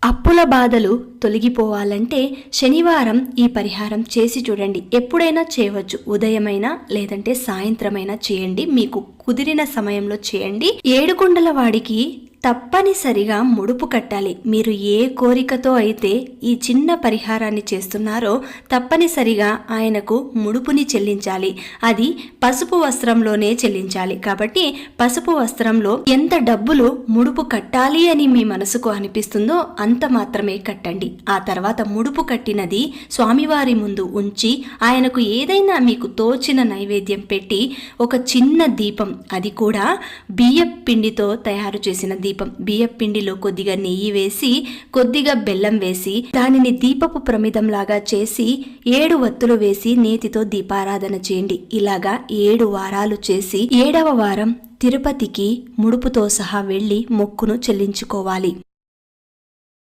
అప్పుల బాధలు తొలగిపోవాలంటే శనివారం ఈ పరిహారం చేసి చూడండి. ఎప్పుడైనా చేయవచ్చు, ఉదయమైనా లేదంటే సాయంత్రమైనా చేయండి, మీకు కుదిరిన సమయంలో చేయండి. ఏడుకొండల వాడికి తప్పనిసరిగా ముడుపు కట్టాలి. మీరు ఏ కోరికతో అయితే ఈ చిన్న పరిహారాన్ని చేస్తున్నారో తప్పనిసరిగా ఆయనకు ముడుపుని చెల్లించాలి. అది పసుపు వస్త్రంలోనే చెల్లించాలి. కాబట్టి పసుపు వస్త్రంలో ఎంత డబ్బులు ముడుపు కట్టాలి అని మీ మనసుకు అనిపిస్తుందో అంత మాత్రమే కట్టండి. ఆ తర్వాత ముడుపు కట్టినది స్వామివారి ముందు ఉంచి ఆయనకు ఏదైనా మీకు తోచిన నైవేద్యం పెట్టి ఒక చిన్న దీపం, అది కూడా బియ్యం పిండితో తయారు చేసిన దీపం, బియ్యం పిండిలో కొద్దిగా నెయ్యి వేసి కొద్దిగా బెల్లం వేసి దానిని దీపపు ప్రమిదంలాగా చేసి 7 వత్తులు వేసి నేతితో దీపారాధన చేయండి. ఇలాగా 7 వారాలు చేసి 7వ వారం తిరుపతికి ముడుపుతో సహా వెళ్లి మొక్కును చెల్లించుకోవాలి.